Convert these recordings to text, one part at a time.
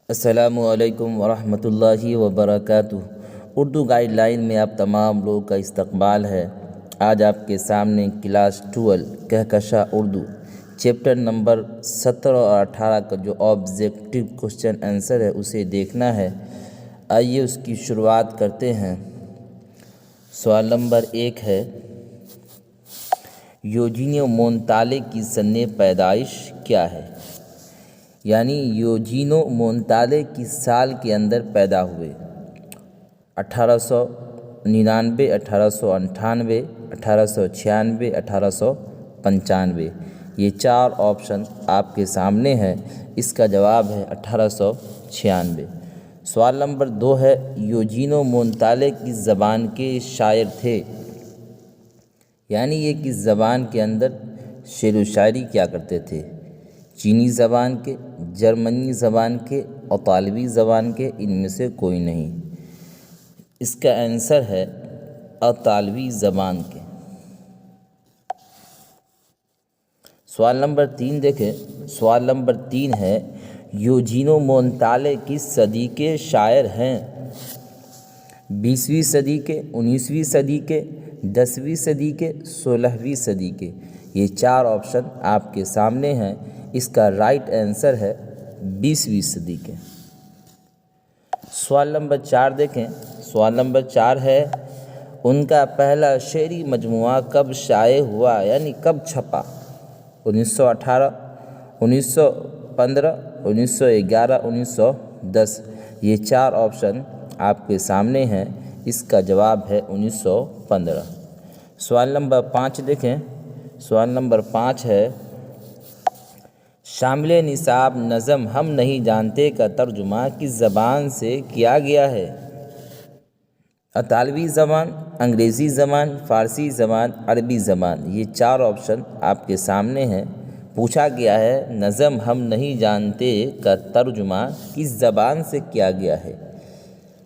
السلام علیکم ورحمۃ اللہ وبرکاتہ۔ اردو گائیڈ لائن میں آپ تمام لوگوں کا استقبال ہے۔ آج آپ کے سامنے کلاس 12 کہکشاں اردو چیپٹر نمبر 17 اور 18 کا جو آبجیکٹو کوشچن آنسر ہے اسے دیکھنا ہے۔ آئیے اس کی شروعات کرتے ہیں۔ سوال نمبر 1 ہے، یوجینو مونتالے کی سن پیدائش کیا ہے؟ یعنی یوجینو مونتالے کس سال کے اندر پیدا ہوئے؟ 1899، 1898، 1896، 1895۔ یہ چار آپشن آپ کے سامنے ہے، اس کا جواب ہے 1896۔ سوال نمبر 2 ہے، یوجینو مونتالے کس زبان کے شاعر تھے؟ یعنی یہ کس زبان کے اندر شعر و شاعری کیا کرتے تھے؟ چینی زبان کے، جرمنی زبان کے، اطالوی زبان کے، ان میں سے کوئی نہیں۔ اس کا آنسر ہے اطالوی زبان کے۔ سوال نمبر 3 دیکھیں۔ سوال نمبر 3 ہے، یوجینو مونتالے کس صدی کے شاعر ہیں؟ 20ویں صدی کے، 19ویں صدی کے، 10ویں صدی کے، 16ویں صدی کے۔ یہ چار آپشن آپ کے سامنے ہیں، اس کا رائٹ آنسر ہے 20ویں صدی کے۔ سوال نمبر 4 دیکھیں۔ سوال نمبر 4 ہے، ان کا پہلا شعری مجموعہ کب شائع ہوا یعنی کب چھپا؟ 1918، 1915، 1911، 1910۔ یہ چار آپشن آپ کے سامنے ہیں، اس کا جواب ہے 1915۔ سوال نمبر 5 دیکھیں۔ سوال نمبر 5 ہے، شامل نصاب نظم ہم نہیں جانتے کا ترجمہ کس زبان سے کیا گیا ہے؟ اطالوی زبان، انگریزی زبان، فارسی زبان، عربی زبان۔ یہ چار آپشن آپ کے سامنے ہیں۔ پوچھا گیا ہے نظم ہم نہیں جانتے کا ترجمہ کس زبان سے کیا گیا ہے؟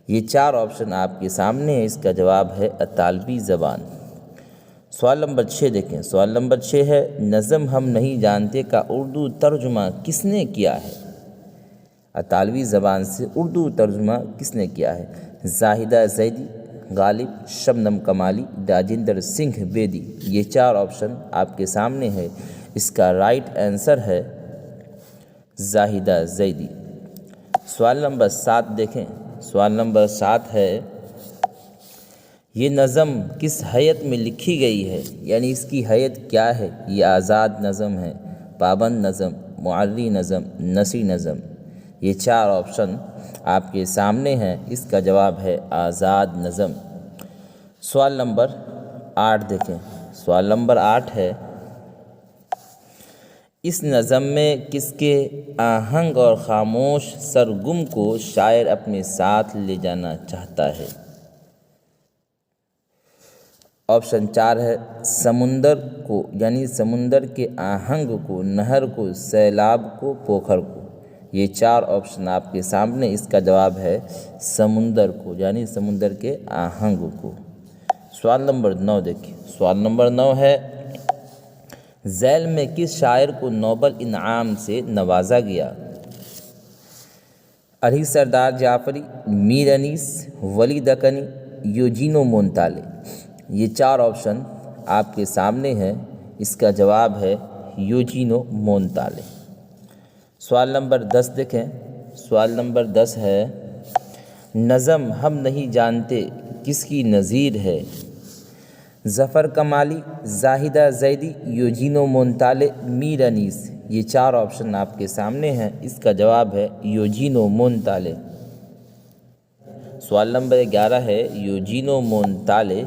یہ چار آپشن آپ کے سامنے ہیں، اس کا جواب ہے اطالوی زبان۔ سوال نمبر 6 دیکھیں۔ سوال نمبر 6 ہے، نظم ہم نہیں جانتے کا اردو ترجمہ کس نے کیا ہے؟ اطالوی زبان سے اردو ترجمہ کس نے کیا ہے؟ زاہدہ زیدی، غالب، شبنم کمالی، راجندر سنگھ بیدی۔ یہ چار آپشن آپ کے سامنے ہے، اس کا رائٹ آنسر ہے زاہدہ زیدی۔ سوال نمبر 7 دیکھیں۔ سوال نمبر 7 ہے، یہ نظم کس حیت میں لکھی گئی ہے؟ یعنی اس کی حیت کیا ہے؟ یہ آزاد نظم ہے، پابند نظم، معری نظم، نثری نظم۔ یہ چار آپشن آپ کے سامنے ہیں، اس کا جواب ہے آزاد نظم۔ سوال نمبر 8 دیکھیں۔ سوال نمبر 8 ہے، اس نظم میں کس کے آہنگ اور خاموش سرگم کو شاعر اپنے ساتھ لے جانا چاہتا ہے؟ آپشن 4 ہے، سمندر کو یعنی سمندر کے آہنگ کو، نہر کو، سیلاب کو، پوکھر کو۔ یہ چار آپشن آپ کے سامنے، اس کا جواب ہے سمندر کو یعنی سمندر کے آہنگ کو۔ سوال نمبر 9 دیکھیں۔ سوال نمبر 9 ہے، ذیل میں کس شاعر کو نوبل انعام سے نوازا گیا؟ علی سردار جعفری، میر انیس، ولی دکنی، یوجینو مونتالے۔ یہ چار آپشن آپ کے سامنے ہیں، اس کا جواب ہے یوجینو مونتالے۔ سوال نمبر 10 دیکھیں۔ سوال نمبر 10 ہے، نظم ہم نہیں جانتے کس کی نظیر ہے؟ ظفر کمالی، زاہدہ زیدی، یوجینو مونتالے، میر انیس۔ یہ چار آپشن آپ کے سامنے ہیں، اس کا جواب ہے یوجینو مونتالے۔ سوال نمبر 11 ہے، یوجینو مونتالے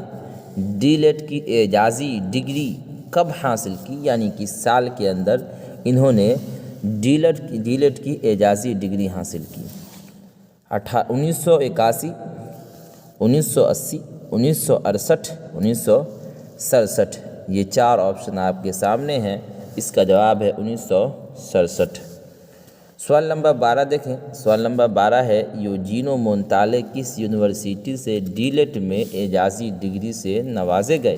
ڈی لیٹ کی اعزازی ڈگری کب حاصل کی؟ یعنی کس سال کے اندر انہوں نے ڈی لیٹ کی اعزازی ڈگری حاصل کی؟ 1981، 1980، 1968، 1967۔ یہ چار آپشن آپ کے سامنے ہیں، اس کا جواب ہے 1967۔ سوال نمبر 12 دیکھیں۔ سوال نمبر 12 ہے، یوجینو مونتالے کس یونیورسٹی سے ڈی لیٹ میں اعزازی ڈگری سے نوازے گئے؟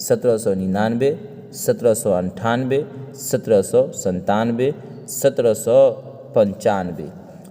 1799, 1798, 1797, 1795।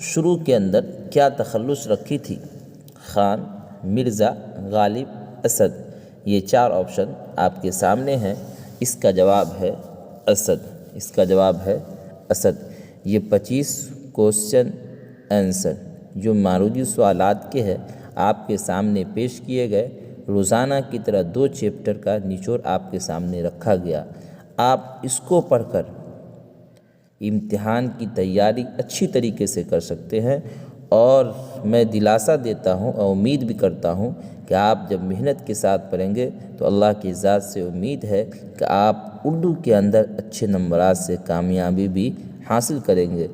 شروع کے اندر کیا تخلص رکھی تھی؟ خان، مرزا، غالب، اسد۔ یہ 4 آپشن آپ کے سامنے ہیں۔ اس کا جواب ہے اسد۔ اس کا جواب ہے اسد۔ یہ 25 کوسچن آنسر جو معروضی سوالات کے ہیں آپ کے سامنے پیش کیے گئے۔ روزانہ کی طرح 2 چیپٹر کا نچوڑ آپ کے سامنے رکھا گیا۔ آپ اس کو پڑھ کر امتحان کی تیاری اچھی طریقے سے کر سکتے ہیں، اور میں دلاسا دیتا ہوں اور امید بھی کرتا ہوں کہ آپ جب محنت کے ساتھ پڑھیں گے تو اللہ کی ذات سے امید ہے کہ آپ اردو کے اندر اچھے نمبرات سے کامیابی بھی حاصل کریں گے۔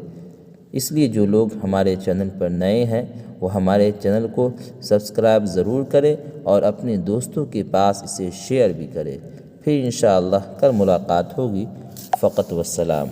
اس لیے جو لوگ ہمارے چینل پر نئے ہیں وہ ہمارے چینل کو سبسکرائب ضرور کریں اور اپنے دوستوں کے پاس اسے شیئر بھی کریں۔ پھر انشاءاللہ کل ملاقات ہوگی۔ فقط والسلام۔